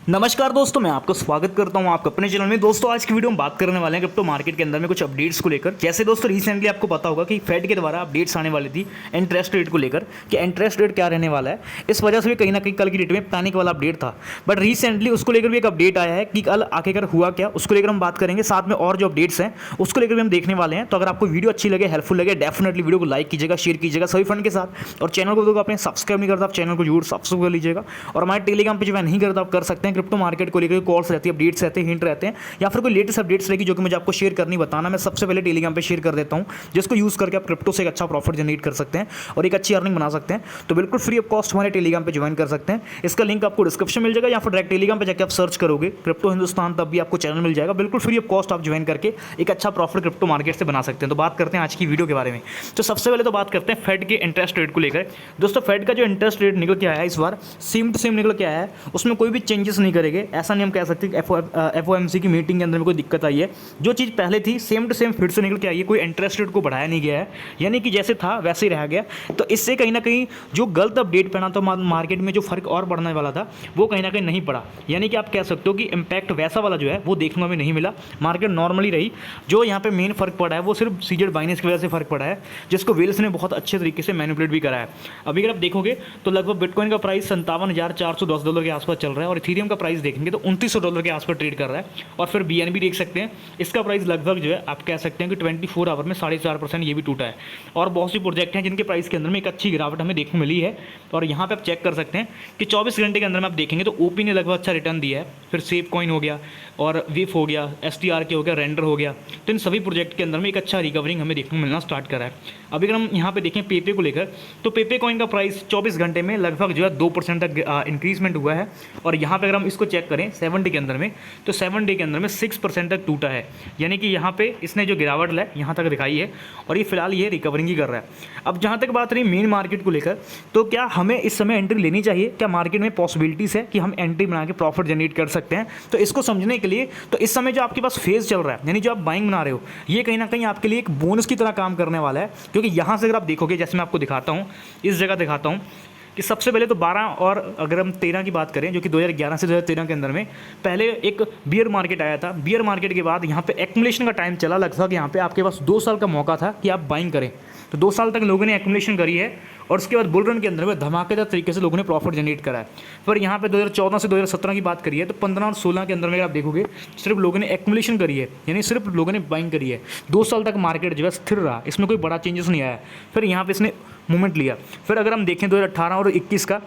नमस्कार दोस्तों, मैं आपका स्वागत करता हूं आपके अपने चैनल में। दोस्तों आज की वीडियो में बात करने वाले हैं क्रिप्टो मार्केट के अंदर में कुछ अपडेट्स को लेकर। जैसे दोस्तों रिसेंटली आपको पता होगा कि फेड के द्वारा अपडेट्स आने वाली थी इंटरेस्ट रेट को लेकर कि इंटरेस्ट रेट क्या रहने वाला है। इस वजह से भी कहीं ना कहीं कल की डेट में पैनिक वाला अपडेट था, बट रिसेंटली उसको लेकर भी एक अपडेट आया है कि कल आखिरकार हुआ क्या, उसको लेकर हम बात करेंगे। साथ में और जो अपडेट्स हैं उसको लेकर भी हम देखने वाले हैं। तो अगर आपको वीडियो अच्छी लगे, हेल्पफुल लगे, डेफिनेटली वीडियो को लाइक कीजिएगा, शेयर कीजिएगा सभी फ्रेंड के साथ। और चैनल को तो आपने सब्सक्राइब नहीं करता, आप चैनल को जरूर सब्सक्राइब कर लीजिएगा। और हमारे टेलीग्राम पे जो नहीं करता आप कर सकते हैं। क्रिप्टो मार्केट को लेकर कॉल्स रहती है, अपडेट्स रहते हैं, हिंट रहते हैं, या फिर कोई लेटेस्ट अपडेट्स रहेगी जो कि मुझे आपको शेयर करनी बताना, मैं सबसे पहले टेलीग्राम पे शेयर कर देता हूं, जिसको यूज करके आप क्रिप्टो से एक अच्छा प्रॉफिट जनरेट कर सकते हैं और एक अच्छी अर्निंग बना सकते हैं। तो बिल्कुल फ्री ऑफ कॉस्ट हमारे टेलीग्राम पे ज्वाइन कर सकते हैं। इसका लिंक आपको डिस्क्रिप्शन मिल जाएगा, या फिर डायरेक्ट टेलीग्राम पे जाकर आप सर्च करोगे क्रिप्टो हिंदुस्तान, तब भी आपको चैनल मिल जाएगा। बिल्कुल फ्री ऑफ कॉस्ट आप ज्वाइन करके एक अच्छा प्रॉफिट क्रिप्टो मार्केट से बना सकते हैं। तो बात करते हैं आज की वीडियो के बारे में। तो सबसे पहले तो बात करते हैं फेड के इंटरेस्ट रेट को लेकर। दोस्तों फेड का जो इंटरेस्ट रेट निकल के आया है इस बार सेम टू सेम निकल के आया है, उसमें कोई भी चेंजेस नहीं करेंगे। ऐसा नहीं हम कह सकते एफओएमसी की मीटिंग के अंदर में कोई दिक्कत आई है। जो चीज़ पहले थी सेम टू सेम फिर से निकल के आई है। कोई इंटरेस्ट रेट को बढ़ाया नहीं गया है, यानी कि जैसे था वैसे ही रह गया। तो इससे कहीं ना कहीं जो गलत अपडेट पड़ा तो मार्केट में जो फर्क और बढ़ने वाला था वो कहीं ना कहीं नहीं पड़ा। यानी कि आप कह सकते हो कि इम्पैक्ट वैसा वाला जो है वो देखने को हमें नहीं मिला। मार्केट नॉर्मली रही। जो यहाँ पे मेन फर्क पड़ा है वो सिर्फ सीजेड बाइनेंस की वजह से फर्क पड़ा है, जिसको वेल्स ने बहुत अच्छे तरीके से मैनिपुलेट भी करा है। अभी अगर आप देखोगे तो लगभग बिटकॉइन का प्राइस $57,410 के आसपास चल रहा है, और इथीरियम का प्राइस देखेंगे तो $2900 के आसपास ट्रेड कर रहा है। और फिर बीएनबी देख सकते हैं, इसका प्राइस लगभग जो है आप कह सकते हैं कि 24 आवर में 4.5% ये भी टूटा है। और बहुत सी प्रोजेक्ट हैं जिनके प्राइस के अंदर में एक अच्छी गिरावट हमें देखने मिली है। और यहाँ पे आप चेक कर सकते हैं कि 24 घंटे के अंदर में आप देखेंगे तो ओपी ने लगभग अच्छा रिटर्न दिया है, फिर सेफ कॉइन हो गया, और विफ हो गया, STRK हो गया, रेंडर हो गया। तो इन सभी प्रोजेक्ट के अंदर में एक अच्छा रिकवरिंग हमें देखने को मिलना स्टार्ट करा है। अभी अगर हम यहाँ पे देखें पेपे को लेकर, तो पेपे कॉइन का प्राइस 24 घंटे में लगभग जो है 2% तक इंक्रीजमेंट हुआ है। और यहाँ पे अगर हम इसको चेक करें 7 डे के अंदर में, तो 7 डे के अंदर में 6% तक टूटा है। यानी कि यहाँ पे इसने जो गिरावट है यहाँ तक दिखाई है, और ये फिलहाल ये रिकवरिंग ही कर रहा है। अब जहाँ तक बात रही मेन मार्केट को लेकर, तो क्या हमें इस समय एंट्री लेनी चाहिए? क्या मार्केट में पॉसिबिलिटीज़ है कि हम एंट्री बना के प्रॉफिट जनरेट कर सकते हैं? तो इसको समझने के लिए तो इस समय जो आपके पास फेज चल रहा है, यानी जो आप बाइंग बना रहे हो, ये कहीं ना कहीं आपके लिए एक बोनस की तरह काम करने वाला है। क्योंकि यहाँ से अगर आप देखोगे, जैसे मैं आपको दिखाता हूँ, इस जगह दिखाता हूँ कि सबसे पहले तो 12 और अगर हम 13 की बात करें, जो कि 2011 से 2013 के अंदर में पहले एक बियर मार्केट आया था। बियर मार्केट के बाद यहाँ पे एक्मुलेशन का टाइम चला, लगभग यहाँ पे आपके पास 2 साल का मौका था कि आप बाइंग करें। तो 2 साल तक लोगों ने एक्मुलेशन करी है, और उसके बाद बुल रन के अंदर में धमाकेदार तरीके से लोगों ने प्रॉफिट जनरेट करा है। पर यहाँ पे 2014 से 2017 की बात करिए तो 15 और 16 के अंदर में आप देखोगे सिर्फ लोगों ने एक्मुलेशन करी है, यानी सिर्फ लोगों ने बाइंग करी है। 2 साल तक मार्केट जो है स्थिर रहा, इसमें कोई बड़ा चेंजेस नहीं आया। फिर यहाँ पे इसने मूवमेंट लिया। फिर अगर हम देखें 2018 और 21 का,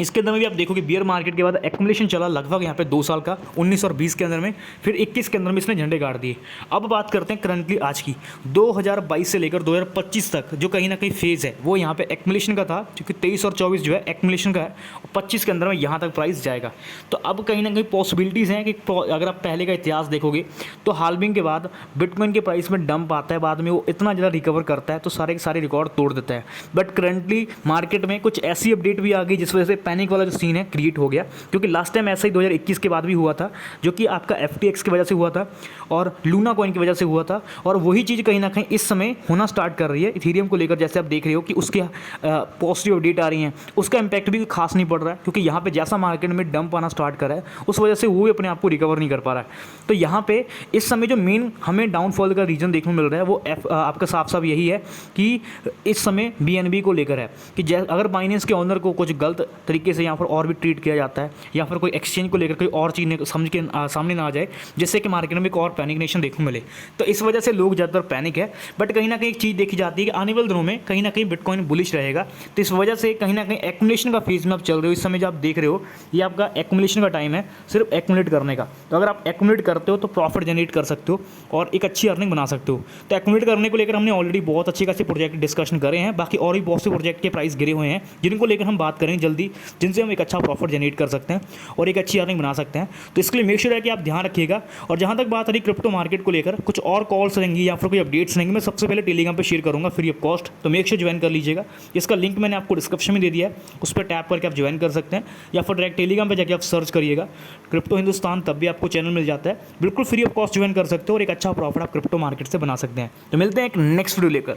इसके अंदर में भी आप देखोगे बियर मार्केट के बाद एक्मुलेशन चला लगभग यहाँ पे 2 साल का, 19 और 20 के अंदर में। फिर 21 के अंदर में इसने झंडे गाड़ दिए। अब बात करते हैं करंटली आज की 2022 से लेकर 2025 तक जो कहीं ना कहीं फेज़ है वो यहाँ पे एक्मुलेशन का था, क्योंकि 23 और 24 जो है एक्मुलेशन का है, और 25 के अंदर में यहाँ तक प्राइस जाएगा। तो अब कहीं ना कहीं पॉसिबिलिटीज़ हैं कि अगर आप पहले का इतिहास देखोगे तो हाल्विंग के बाद बिटकॉइन के प्राइस में डंप आता है, बाद में वो इतना ज़्यादा रिकवर करता है तो सारे के सारे रिकॉर्ड तोड़ देता है। बट करंटली मार्केट में कुछ ऐसी अपडेट भी आ गई जिस वजह से पैनिक वाला जो सीन है क्रिएट हो गया। क्योंकि लास्ट टाइम ऐसा ही 2021 के बाद भी हुआ था, जो कि आपका FTX की वजह से हुआ था और लूना कॉइन की वजह से हुआ था। और वही चीज़ कहीं ना कहीं इस समय होना स्टार्ट कर रही है इथीरियम को लेकर। जैसे आप देख रहे हो कि उसके पॉजिटिव अपडेट आ रही हैं, उसका इम्पैक्ट भी खास नहीं पड़ रहा है, क्योंकि यहाँ पे जैसा मार्केट में डंप आना स्टार्ट करा है उस वजह से वो भी अपने आप को रिकवर नहीं कर पा रहा है। तो यहाँ पे इस समय जो मेन हमें डाउनफॉल का रीजन देखने को मिल रहा है वो आपका साफ साफ यही है कि इस समय BNB को लेकर है कि अगर बाइनेंस के ऑनर को कुछ गलत तरीके से यहाँ पर और भी ट्रीट किया जाता है, या फिर कोई एक्सचेंज को लेकर कोई और चीज़ समझ के सामने ना आ जाए, जिससे कि मार्केट में एक और पैनिकनेशन देखने को मिले। तो इस वजह से लोग ज़्यादातर पैनिक है। बट कहीं ना कहीं एक चीज़ देखी जाती है कि आने वाले दिनों में कहीं ना कहीं बिटकॉइन बुलिश रहेगा। तो इस वजह से कहीं ना कहीं एक्मुलेशन का फेज में आप चल रहे हो। इस समय जो आप देख रहे हो ये आपका एक्मुलेशन का टाइम है, सिर्फ एक्मुलेट करने का। तो अगर आप एक्मुलेट करते हो तो प्रॉफिट जनरेट कर सकते हो और एक अच्छी अर्निंग बना सकते हो। तो एक्मुलेट करने को लेकर हमने ऑलरेडी बहुत अच्छे खासे प्रोजेक्ट डिस्कशन करे हैं। बाकी और भी बहुत से प्रोजेक्ट के प्राइस गिरे हुए हैं जिनको लेकर हम बात करेंगे जल्दी, जिनसे हम एक अच्छा प्रॉफिट जनरेट कर सकते हैं और एक अच्छी अर्निंग बना सकते हैं। तो इसके लिए मेक श्योर है कि आप ध्यान रखिएगा। और जहां तक बात रही क्रिप्टो मार्केट को लेकर, कुछ और कॉल्स रहेंगी या फिर कोई अपडेट्स रहेंगे, मैं सबसे पहले टेलीग्राम पे शेयर करूंगा फ्री ऑफ कॉस्ट। तो मेक श्योर ज्वाइन कर लीजिएगा। इसका लिंक मैंने आपको डिस्क्रिप्शन में दे दिया है, उस पर टैप करके आप ज्वाइन कर सकते हैं, या फिर डायरेक्ट टेलीग्राम पर जाकर आप सर्च करिएगा क्रिप्टो हिंदुस्तान, तब भी आपको चैनल मिल जाता है। बिल्कुल फ्री ऑफ कॉस्ट ज्वाइन कर सकते हो और एक अच्छा प्रॉफिट आप क्रिप्टो मार्केट से बना सकते हैं। तो मिलते हैं एक नेक्स्ट वीडियो लेकर।